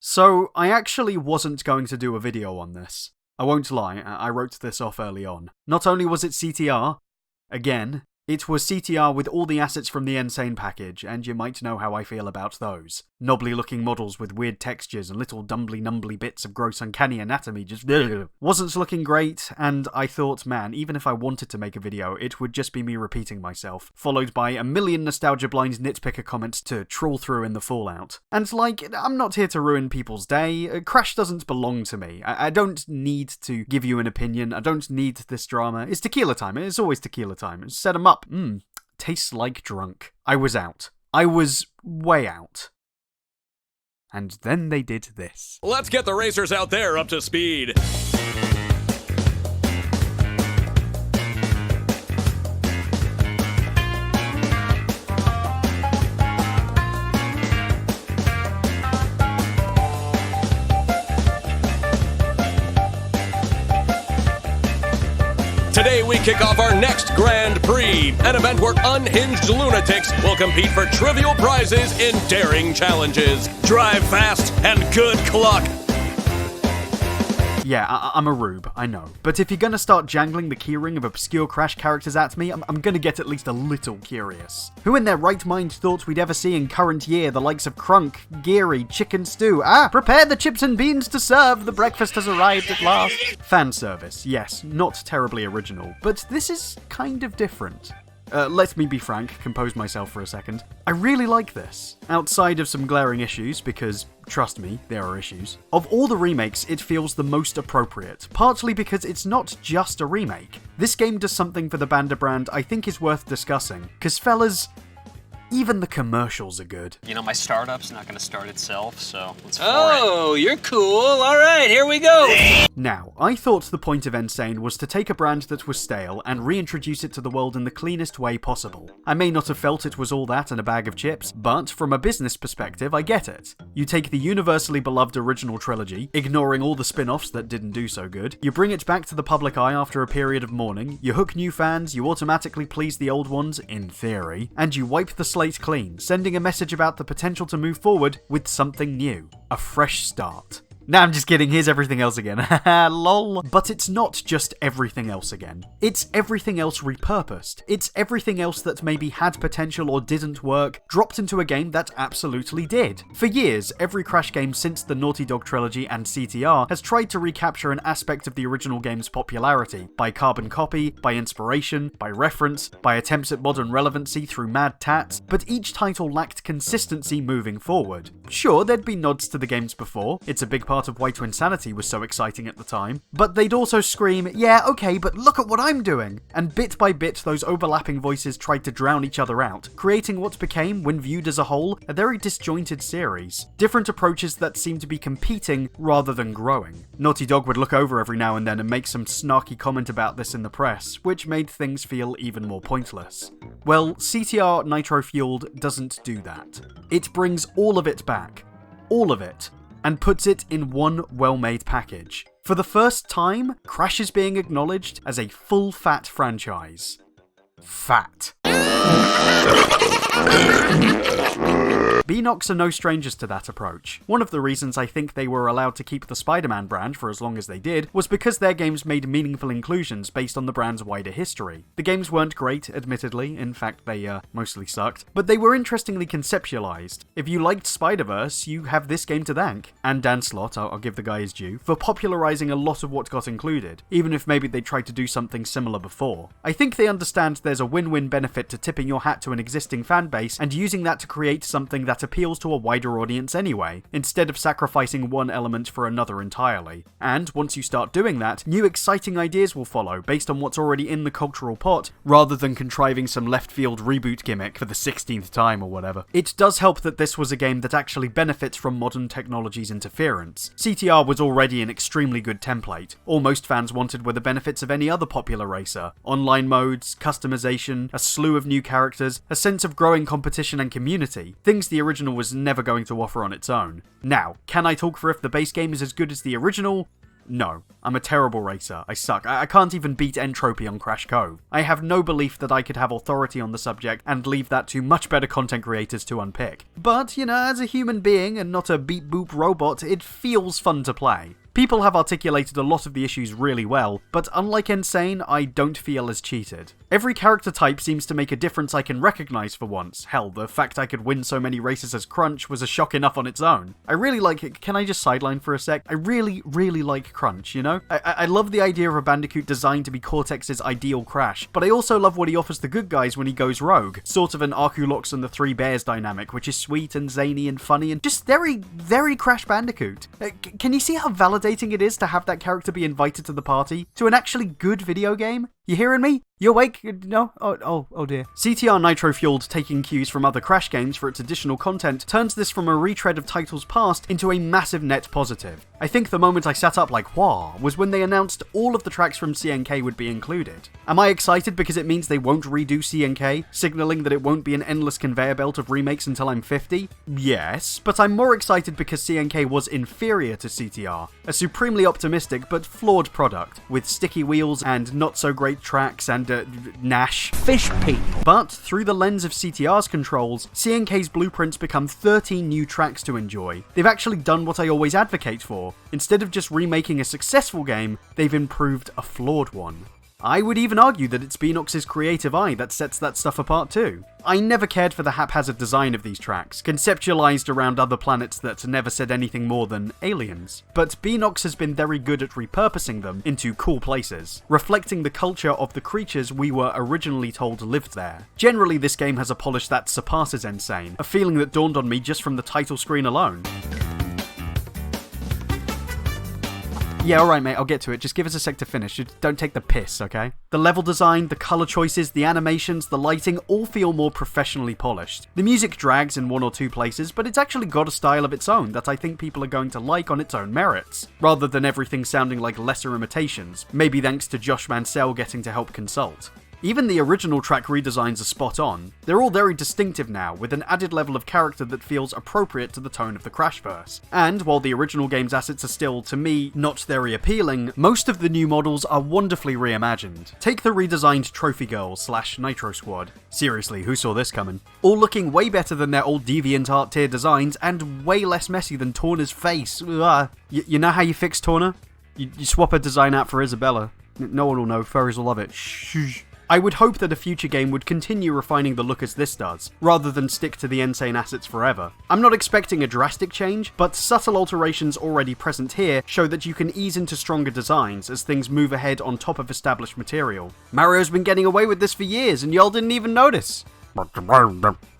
So, I actually wasn't going to do a video on this. I won't lie, I wrote this off early on. Not only was it CTR, again, it was CTR with all the assets from the Insane package, and you might know how I feel about those. Knobbly looking models with weird textures and little dumbly-numbly bits of gross uncanny anatomy just wasn't looking great, and I thought, man, even if I wanted to make a video, it would just be me repeating myself, followed by a million nostalgia-blind nitpicker comments to trawl through in the fallout. And like, I'm not here to ruin people's day, Crash doesn't belong to me. I don't need to give you an opinion, I don't need this drama. It's tequila time, it's always tequila time. Set 'em up. Tastes like drunk. I was out. I was way out. And then they did this. Let's get the racers out there up to speed. Today we kick off our next Grand Prix, an event where unhinged lunatics will compete for trivial prizes in daring challenges. Drive fast and good luck. Yeah, I'm a rube, I know. But if you're gonna start jangling the keyring of obscure Crash characters at me, I'm gonna get at least a little curious. Who in their right mind thought we'd ever see in current year the likes of Crunk, Geary, Chicken Stew? Prepare the chips and beans to serve, the breakfast has arrived at last. Fan service, yes, not terribly original, but this is kind of different. Let me be frank, compose myself for a second. I really like this. Outside of some glaring issues, because, trust me, there are issues. Of all the remakes, it feels the most appropriate, partly because it's not just a remake. This game does something for the Banda brand I think is worth discussing, cause fellas, even the commercials are good. You know, my startup's not gonna start itself, so let's Oh, you're cool. All right, here we go. Now, I thought the point of Insane was to take a brand that was stale and reintroduce it to the world in the cleanest way possible. I may not have felt it was all that and a bag of chips, but from a business perspective, I get it. You take the universally beloved original trilogy, ignoring all the spin-offs that didn't do so good, you bring it back to the public eye after a period of mourning, you hook new fans, you automatically please the old ones, in theory, and you wipe the slate clean, sending a message about the potential to move forward with something new. A fresh start. Nah, I'm just kidding, here's everything else again. Haha, lol. But it's not just everything else again. It's everything else repurposed. It's everything else that maybe had potential or didn't work, dropped into a game that absolutely did. For years, every Crash game since the Naughty Dog trilogy and CTR has tried to recapture an aspect of the original game's popularity, by carbon copy, by inspiration, by reference, by attempts at modern relevancy through mad tats, but each title lacked consistency moving forward. Sure, there'd be nods to the games before, it's a big part of why Twinsanity was so exciting at the time, but they'd also scream, yeah, okay, but look at what I'm doing! And bit by bit, those overlapping voices tried to drown each other out, creating what became, when viewed as a whole, a very disjointed series. Different approaches that seemed to be competing rather than growing. Naughty Dog would look over every now and then and make some snarky comment about this in the press, which made things feel even more pointless. Well, CTR Nitro Fueled doesn't do that. It brings all of it back. All of it. And puts it in one well-made package. For the first time, Crash is being acknowledged as a full-fat franchise. Fat. Beanox are no strangers to that approach. One of the reasons I think they were allowed to keep the Spider-Man brand for as long as they did was because their games made meaningful inclusions based on the brand's wider history. The games weren't great, admittedly, in fact they mostly sucked, but they were interestingly conceptualized. If you liked Spider-Verse, you have this game to thank. And Dan Slott, I'll give the guy his due, for popularizing a lot of what got included, even if maybe they tried to do something similar before. I think they understand there's a win-win benefit to tipping your hat to an existing fan base and using that to create something that appeals to a wider audience anyway, instead of sacrificing one element for another entirely. And once you start doing that, new exciting ideas will follow based on what's already in the cultural pot, rather than contriving some left-field reboot gimmick for the 16th time or whatever. It does help that this was a game that actually benefits from modern technology's interference. CTR was already an extremely good template. All most fans wanted were the benefits of any other popular racer. Online modes, customization, a slew of new characters, a sense of growing competition and community, things the original was never going to offer on its own. Now, can I talk for if the base game is as good as the original? No. I'm a terrible racer. I suck. I can't even beat entropy on Crash Cove. I have no belief that I could have authority on the subject and leave that to much better content creators to unpick. But, as a human being and not a beep-boop robot, it feels fun to play. People have articulated a lot of the issues really well, but unlike Insane, I don't feel as cheated. Every character type seems to make a difference I can recognize for once. Hell, the fact I could win so many races as Crunch was a shock enough on its own. I really like it. Can I just sideline for a sec? I really like Crunch, I love the idea of a Bandicoot designed to be Cortex's ideal Crash, but I also love what he offers the good guys when he goes rogue. Sort of an Arculox and the Three Bears dynamic, which is sweet and zany and funny and just very Crash Bandicoot. Can you see how validating it is to have that character be invited to the party? To an actually good video game? You hearing me? You awake? No? Oh dear. CTR Nitro Fueled, taking cues from other Crash games for its additional content, turns this from a retread of titles past into a massive net positive. I think the moment I sat up like, wah, was when they announced all of the tracks from CNK would be included. Am I excited because it means they won't redo CNK, signaling that it won't be an endless conveyor belt of remakes until I'm 50? Yes, but I'm more excited because CNK was inferior to CTR, a supremely optimistic but flawed product, with sticky wheels and not so great tracks and Nash. Fish people. But through the lens of CTR's controls, CNK's blueprints become 13 new tracks to enjoy. They've actually done what I always advocate for. Instead of just remaking a successful game, they've improved a flawed one. I would even argue that it's Beanox's creative eye that sets that stuff apart too. I never cared for the haphazard design of these tracks, conceptualized around other planets that never said anything more than aliens. But Beanox has been very good at repurposing them into cool places, reflecting the culture of the creatures we were originally told lived there. Generally, this game has a polish that surpasses Insane, a feeling that dawned on me just from the title screen alone. Yeah, alright mate, I'll get to it. Just give us a sec to finish. Just don't take the piss, okay? The level design, the colour choices, the animations, the lighting all feel more professionally polished. The music drags in one or two places, but it's actually got a style of its own that I think people are going to like on its own merits, rather than everything sounding like lesser imitations, maybe thanks to Josh Mansell getting to help consult. Even the original track redesigns are spot on. They're all very distinctive now, with an added level of character that feels appropriate to the tone of the Crashverse. And while the original game's assets are still, to me, not very appealing, most of the new models are wonderfully reimagined. Take the redesigned Trophy Girl / Nitro Squad. Seriously, who saw this coming? All looking way better than their old DeviantArt tier designs, and way less messy than Torna's face. You know how you fix Torna? You swap her design out for Isabella. No one will know, furries will love it. Shh. I would hope that a future game would continue refining the look as this does, rather than stick to the Insane assets forever. I'm not expecting a drastic change, but subtle alterations already present here show that you can ease into stronger designs as things move ahead on top of established material. Mario's been getting away with this for years and y'all didn't even notice.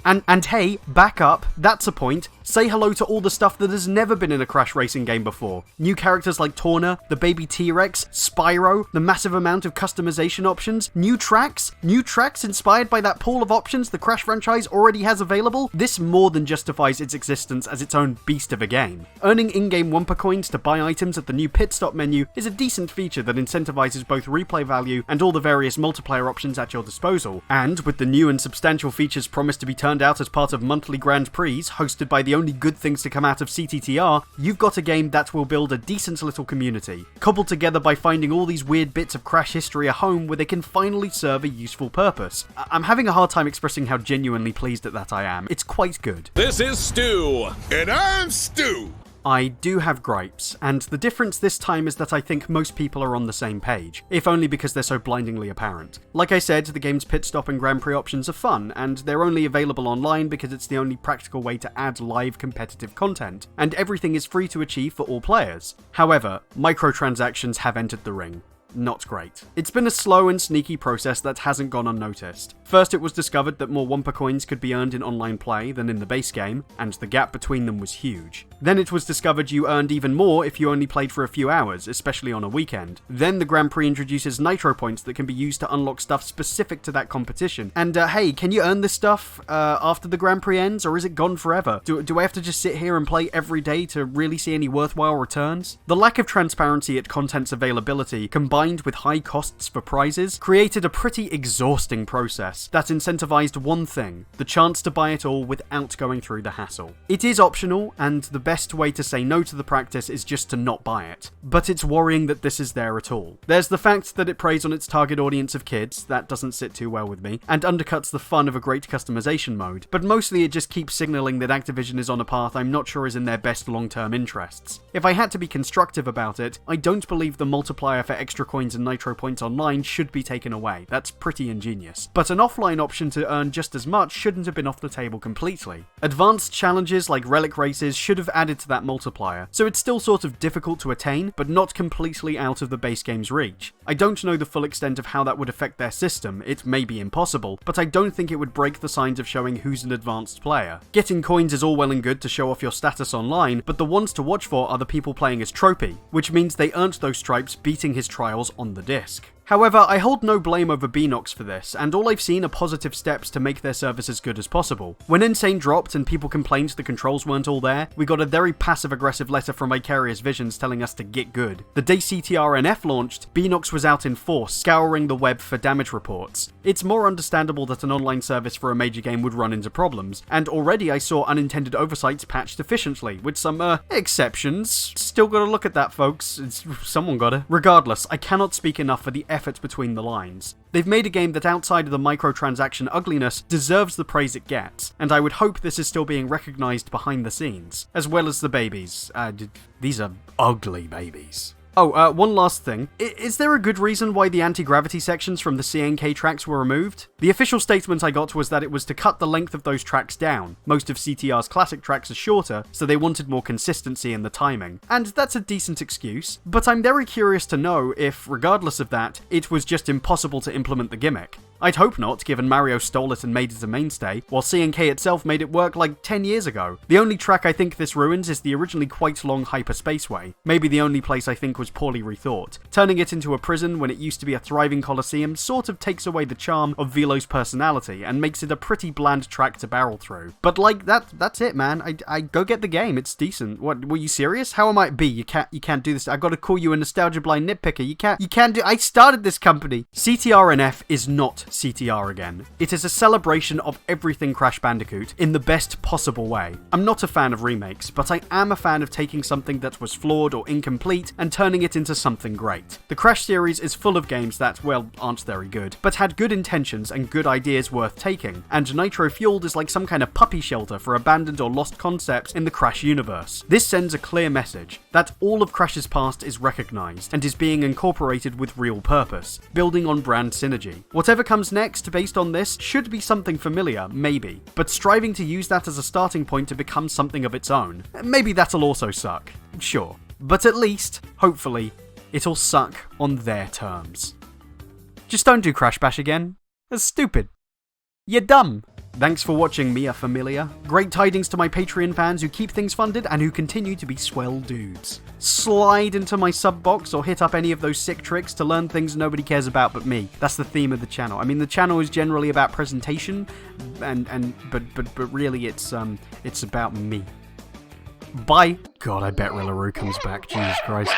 And hey, back up, that's a point. Say hello to all the stuff that has never been in a Crash racing game before. New characters like Torna, the baby T-Rex, Spyro, the massive amount of customization options, new tracks inspired by that pool of options the Crash franchise already has available. This more than justifies its existence as its own beast of a game. Earning in-game Wumpa coins to buy items at the new pit stop menu is a decent feature that incentivizes both replay value and all the various multiplayer options at your disposal. And with the new and substantial features promised to be turned out as part of monthly Grand Prix, hosted by the only good things to come out of CTTR, you've got a game that will build a decent little community, cobbled together by finding all these weird bits of Crash history a home where they can finally serve a useful purpose. I'm having a hard time expressing how genuinely pleased at that I am. It's quite good. This is Stu. And I'm Stu. I do have gripes, and the difference this time is that I think most people are on the same page, if only because they're so blindingly apparent. Like I said, the game's pit stop and Grand Prix options are fun, and they're only available online because it's the only practical way to add live competitive content, and everything is free to achieve for all players. However, microtransactions have entered the ring. Not great. It's been a slow and sneaky process that hasn't gone unnoticed. First, it was discovered that more Wumpa coins could be earned in online play than in the base game, and the gap between them was huge. Then it was discovered you earned even more if you only played for a few hours, especially on a weekend. Then the Grand Prix introduces Nitro points that can be used to unlock stuff specific to that competition. And hey, can you earn this stuff after the Grand Prix ends, or is it gone forever? Do I have to just sit here and play every day to really see any worthwhile returns? The lack of transparency at content's availability, combined combined with high costs for prizes, created a pretty exhausting process that incentivized one thing: the chance to buy it all without going through the hassle. It is optional, and the best way to say no to the practice is just to not buy it. But it's worrying that this is there at all. There's the fact that it preys on its target audience of kids, that doesn't sit too well with me, and undercuts the fun of a great customization mode, but mostly it just keeps signaling that Activision is on a path I'm not sure is in their best long-term interests. If I had to be constructive about it, I don't believe the multiplier for extra coins and Nitro points online should be taken away. That's pretty ingenious. But an offline option to earn just as much shouldn't have been off the table completely. Advanced challenges like relic races should have added to that multiplier, so it's still sort of difficult to attain, but not completely out of the base game's reach. I don't know the full extent of how that would affect their system. It may be impossible, but I don't think it would break the signs of showing who's an advanced player. Getting coins is all well and good to show off your status online, but the ones to watch for are the people playing as Tropy, which means they earned those stripes beating his trials on the disc. However, I hold no blame over Beenox for this, and all I've seen are positive steps to make their service as good as possible. When Insane dropped and people complained the controls weren't all there, we got a very passive-aggressive letter from Vicarious Visions telling us to get good. The day CTR NF launched, Beenox was out in force, scouring the web for damage reports. It's more understandable that an online service for a major game would run into problems, and already I saw unintended oversights patched efficiently, with some, exceptions. Still gotta look at that, folks. Someone gotta. Regardless, I cannot speak enough for the effort between the lines. They've made a game that outside of the microtransaction ugliness deserves the praise it gets, and I would hope this is still being recognised behind the scenes, as well as the babies. These are ugly babies. Oh, one last thing. Is there a good reason why the anti-gravity sections from the CNK tracks were removed? The official statement I got was that it was to cut the length of those tracks down. Most of CTR's classic tracks are shorter, so they wanted more consistency in the timing. And that's a decent excuse, but I'm very curious to know if, regardless of that, it was just impossible to implement the gimmick. I'd hope not, given Mario stole it and made it a mainstay, while CNK itself made it work like 10 years ago. The only track I think this ruins is the originally quite long Hyperspaceway, maybe the only place I think was poorly rethought. Turning it into a prison when it used to be a thriving coliseum sort of takes away the charm of Velo's personality and makes it a pretty bland track to barrel through. But like, that's it, man. I go get the game, it's decent. What, were you serious? How am I? B, you can't do this. I gotta call you a nostalgia blind nitpicker. You can't do, I started this company. CTR NF is not CTR again. It is a celebration of everything Crash Bandicoot in the best possible way. I'm not a fan of remakes, but I am a fan of taking something that was flawed or incomplete and turning it into something great. The Crash series is full of games that, well, aren't very good, but had good intentions and good ideas worth taking, and Nitro Fueled is like some kind of puppy shelter for abandoned or lost concepts in the Crash universe. This sends a clear message that all of Crash's past is recognised and is being incorporated with real purpose, building on brand synergy. Whatever comes next based on this should be something familiar, maybe, but striving to use that as a starting point to become something of its own. Maybe that'll also suck, sure. But at least, hopefully, it'll suck on their terms. Just don't do Crash Bash again. That's stupid. You're dumb. Thanks for watching Mia Familia. Great tidings to my Patreon fans who keep things funded and who continue to be swell dudes. Slide into my sub box or hit up any of those sick tricks to learn things nobody cares about but me. That's the theme of the channel. I mean, the channel is generally about presentation, but really it's about me. Bye. God, I bet Rillaroo comes back. Jesus Christ.